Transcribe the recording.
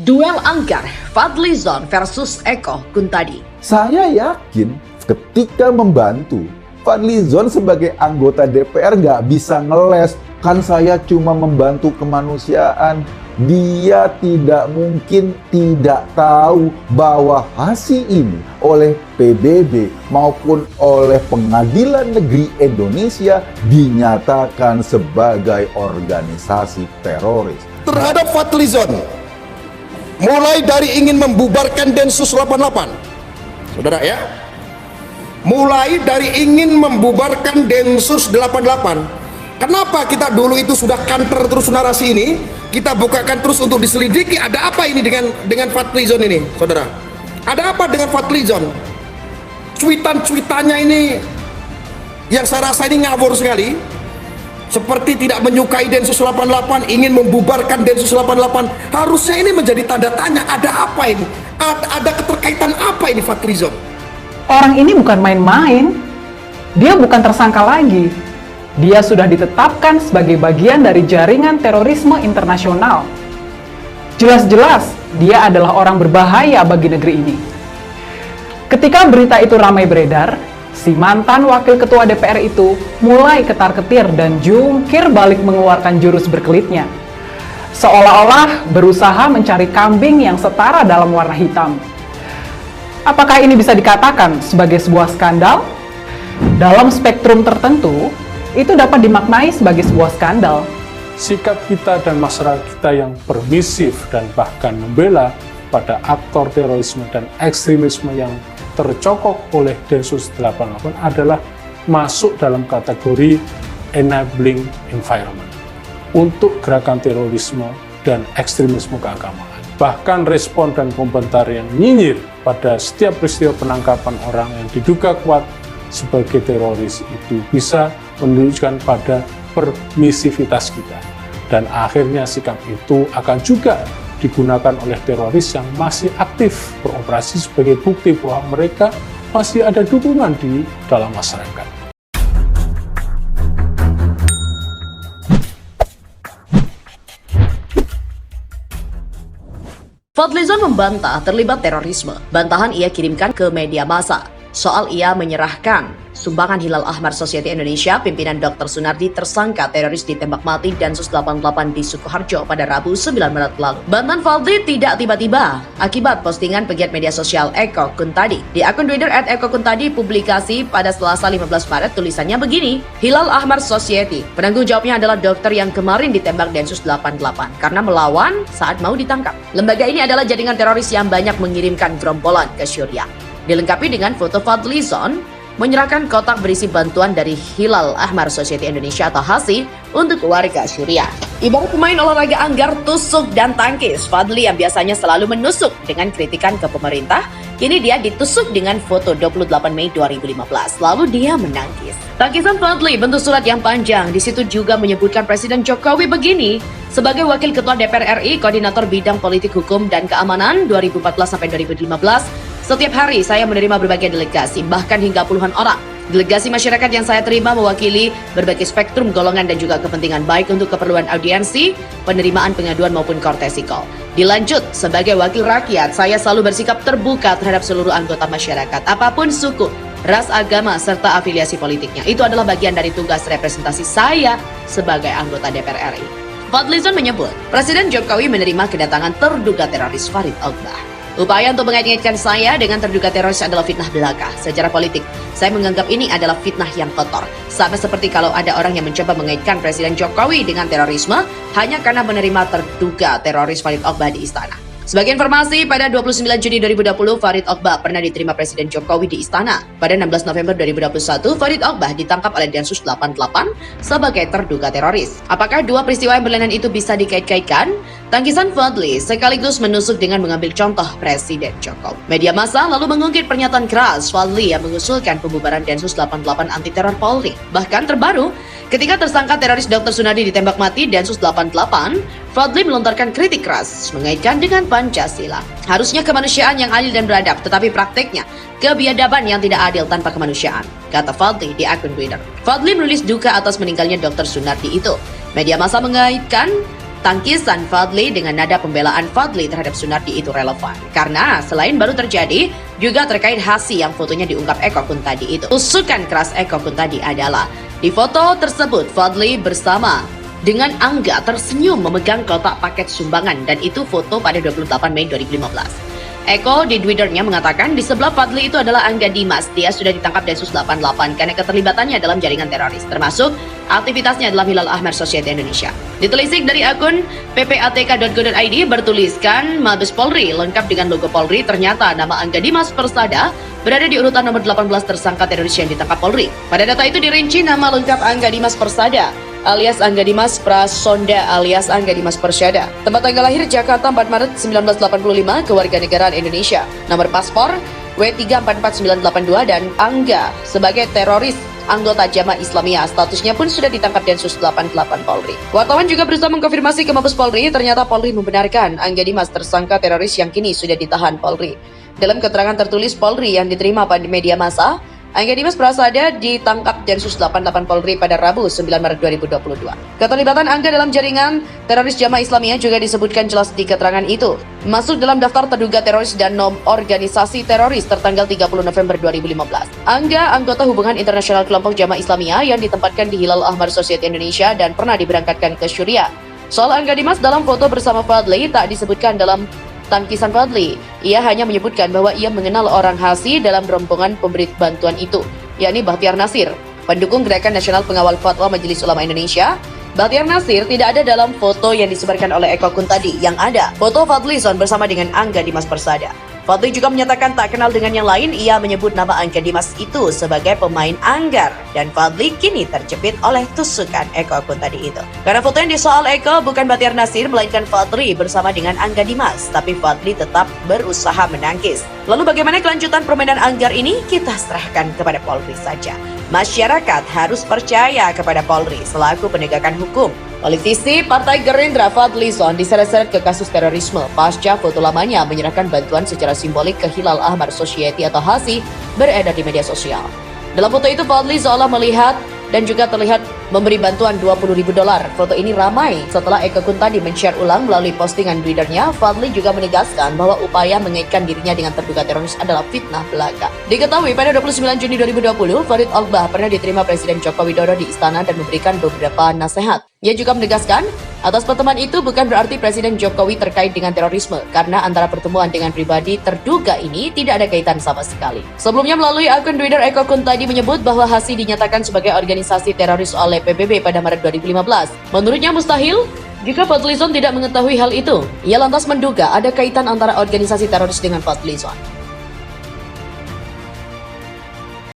Duel anggar Fadlizon versus Eko Kuntadi. Saya yakin ketika membantu Fadlizon sebagai anggota DPR nggak bisa ngeles, kan saya cuma membantu kemanusiaan. Dia tidak mungkin tidak tahu bahwa hasil ini oleh PBB maupun oleh Pengadilan Negeri Indonesia dinyatakan sebagai organisasi teroris. Terhadap Fadlizon, mulai dari ingin membubarkan Densus 88, saudara ya, mulai dari ingin membubarkan Densus 88. Kenapa kita dulu itu sudah kanter terus narasi ini, kita bukakan terus untuk diselidiki ada apa ini dengan Fadlizon ini, saudara? Ada apa dengan Fadlizon? Cuitan-cuitannya ini yang saya rasa ini ngawur sekali. Seperti tidak menyukai Densus 88, ingin membubarkan Densus 88. Harusnya ini menjadi tanda tanya, ada apa ini? Ada keterkaitan apa ini Fadlizon? Orang ini bukan main-main. Dia bukan tersangka lagi. Dia sudah ditetapkan sebagai bagian dari jaringan terorisme internasional. Jelas-jelas dia adalah orang berbahaya bagi negeri ini. Ketika berita itu ramai beredar, si mantan wakil ketua DPR itu mulai ketar-ketir dan jungkir balik mengeluarkan jurus berkelitnya. Seolah-olah berusaha mencari kambing yang setara dalam warna hitam. Apakah ini bisa dikatakan sebagai sebuah skandal? Dalam spektrum tertentu, itu dapat dimaknai sebagai sebuah skandal. Sikap kita dan masyarakat kita yang permisif dan bahkan membela pada aktor terorisme dan ekstremisme yang tercokok oleh Densus 88 adalah masuk dalam kategori enabling environment untuk gerakan terorisme dan ekstremisme keagamaan. Bahkan respon dan komentar yang nyinyir pada setiap peristiwa penangkapan orang yang diduga kuat sebagai teroris itu bisa menunjukkan pada permisivitas kita. Dan akhirnya sikap itu akan juga digunakan oleh teroris yang masih aktif beroperasi sebagai bukti bahwa mereka masih ada dukungan di dalam masyarakat. Fadlizon membantah terlibat terorisme. Bantahan ia kirimkan ke media massa. Soal ia menyerahkan sumbangan Hilal Ahmar Society Indonesia, pimpinan Dr. Sunardi tersangka teroris ditembak mati Densus 88 di Sukoharjo pada Rabu 9 Maret lalu. Bantahan Fadli tidak tiba-tiba akibat postingan pegiat media sosial Eko Kuntadi. Di akun Twitter @ekokuntadi publikasi pada Selasa 15 Maret tulisannya begini, Hilal Ahmar Society, penanggung jawabnya adalah dokter yang kemarin ditembak Densus 88 karena melawan saat mau ditangkap. Lembaga ini adalah jaringan teroris yang banyak mengirimkan gerombolan ke Syria. Dilengkapi dengan foto Fadlizon menyerahkan kotak berisi bantuan dari Hilal Ahmar Society Indonesia atau HASI untuk warga Syria. Ibarat pemain olahraga anggar tusuk dan tangkis, Fadli yang biasanya selalu menusuk dengan kritikan ke pemerintah, kini dia ditusuk dengan foto 28 Mei 2015. Lalu dia menangkis. Tangkisan Fadli bentuk surat yang panjang. Di situ juga menyebutkan Presiden Jokowi begini, sebagai Wakil Ketua DPR RI, Koordinator Bidang Politik Hukum dan Keamanan 2014-2015, setiap hari saya menerima berbagai delegasi, bahkan hingga puluhan orang. Delegasi masyarakat yang saya terima mewakili berbagai spektrum golongan dan juga kepentingan baik untuk keperluan audiensi, penerimaan pengaduan maupun courtesy call. Dilanjut, sebagai wakil rakyat, saya selalu bersikap terbuka terhadap seluruh anggota masyarakat, apapun suku, ras, agama, serta afiliasi politiknya. Itu adalah bagian dari tugas representasi saya sebagai anggota DPR RI. Fadlizon menyebut, Presiden Jokowi menerima kedatangan terduga teroris Farid Ogbah. Upaya untuk mengait-ngaitkan saya dengan terduga teroris adalah fitnah belaka. Secara politik, saya menganggap ini adalah fitnah yang kotor. Sama seperti kalau ada orang yang mencoba mengaitkan Presiden Jokowi dengan terorisme hanya karena menerima terduga teroris Farid Ogbah di istana. Sebagai informasi, pada 29 Juni 2020, Farid Ogbah pernah diterima Presiden Jokowi di istana. Pada 16 November 2021, Farid Ogbah ditangkap oleh Densus 88 sebagai terduga teroris. Apakah dua peristiwa yang berlainan itu bisa dikait-kaitkan? Tangkisan Fadli sekaligus menusuk dengan mengambil contoh Presiden Jokowi. Media massa lalu mengungkit pernyataan keras Fadli yang mengusulkan pembubaran Densus 88 anti teror Polri. Bahkan terbaru, ketika tersangka teroris Dr. Sunardi ditembak mati Densus 88, Fadli melontarkan kritik keras mengaitkan dengan Pancasila. Harusnya kemanusiaan yang adil dan beradab, tetapi prakteknya kebiadaban yang tidak adil tanpa kemanusiaan, kata Fadli di akun Twitter. Fadli menulis duka atas meninggalnya Dr. Sunardi itu. Media massa mengaitkan Tangkisan Fadli dengan nada pembelaan Fadli terhadap Sunardi itu relevan. Karena selain baru terjadi, juga terkait Hasi yang fotonya diungkap Eko Kuntadi itu. Tusukan keras Eko Kuntadi adalah, di foto tersebut Fadli bersama dengan Angga tersenyum memegang kotak paket sumbangan dan itu foto pada 28 Mei 2015. Eko di Twitternya mengatakan di sebelah Fadli itu adalah Angga Dimas. Dia sudah ditangkap Densus 88 karena keterlibatannya dalam jaringan teroris, termasuk aktivitasnya dalam Hilal Ahmar Society Indonesia. Ditelisik dari akun ppatk.go.id bertuliskan Mabes Polri lengkap dengan logo Polri. Ternyata nama Angga Dimas Persada berada di urutan nomor 18 tersangka teroris yang ditangkap Polri. Pada data itu dirinci nama lengkap Angga Dimas Persada alias Angga Dimas Prasonda alias Angga Dimas Persada. Tempat tanggal lahir Jakarta 4 Maret 1985, kewarganegaraan Indonesia. Nomor paspor W344982 dan Angga sebagai teroris anggota Jamaah Islamiyah. Statusnya pun sudah ditangkap Densus 88 Polri. Wartawan juga berusaha mengkonfirmasi ke Mabes Polri, ternyata Polri membenarkan Angga Dimas tersangka teroris yang kini sudah ditahan Polri. Dalam keterangan tertulis Polri yang diterima pada media massa, Angga Dimas Prasada ditangkap Densus 88 Polri pada Rabu 9 Maret 2022. Keterlibatan Angga dalam jaringan teroris Jamaah Islamiyah juga disebutkan jelas di keterangan itu. Masuk dalam daftar terduga teroris dan nom organisasi teroris tertanggal 30 November 2015. Angga anggota hubungan internasional kelompok Jamaah Islamiyah yang ditempatkan di Hilal Ahmar Society Indonesia dan pernah diberangkatkan ke Syria. Soal Angga Dimas dalam foto bersama Fadli tak disebutkan dalam tangkisan Fadli. Ia hanya menyebutkan bahwa ia mengenal orang Hasi dalam rombongan pemberi bantuan itu, yakni Bahtiar Nasir, pendukung Gerakan Nasional Pengawal Fatwa Majelis Ulama Indonesia. Bahtiar Nasir tidak ada dalam foto yang disebarkan oleh Eko Kuntadi. Yang ada foto Fadlizon bersama dengan Angga Dimas Persada. Fadli juga menyatakan tak kenal dengan yang lain. Ia menyebut nama Angga Dimas itu sebagai pemain anggar dan Fadli kini terjepit oleh tusukan Eko Kuntadi itu. Karena foto yang disoal Eko bukan Bahtiar Nasir melainkan Fadli bersama dengan Angga Dimas, tapi Fadli tetap berusaha menangkis. Lalu bagaimana kelanjutan permainan anggar ini? Kita serahkan kepada Polri saja. Masyarakat harus percaya kepada Polri selaku penegakan hukum. Politisi Partai Gerindra Fadlizon diseret-seret ke kasus terorisme pasca foto lamanya menyerahkan bantuan secara simbolik ke Hilal Ahmar Society atau HASI beredar di media sosial. Dalam foto itu Fadli seolah melihat dan juga terlihat memberi bantuan $20.000. Foto ini ramai setelah Eko Kuntadi men-share ulang melalui postingan Twitternya. Fadli juga menegaskan bahwa upaya mengaitkan dirinya dengan terduga teroris adalah fitnah belaka. Diketahui pada 29 Juni 2020, Farid Albar pernah diterima Presiden Joko Widodo di istana dan memberikan beberapa nasihat. Ia juga menegaskan, atas pertemuan itu bukan berarti Presiden Jokowi terkait dengan terorisme, karena antara pertemuan dengan pribadi terduga ini tidak ada kaitan sama sekali. Sebelumnya melalui akun Twitter, Eko Kuntadi menyebut bahwa HASI dinyatakan sebagai organisasi teroris oleh PBB pada Maret 2015. Menurutnya mustahil jika Fadlizon tidak mengetahui hal itu. Ia lantas menduga ada kaitan antara organisasi teroris dengan Fadlizon.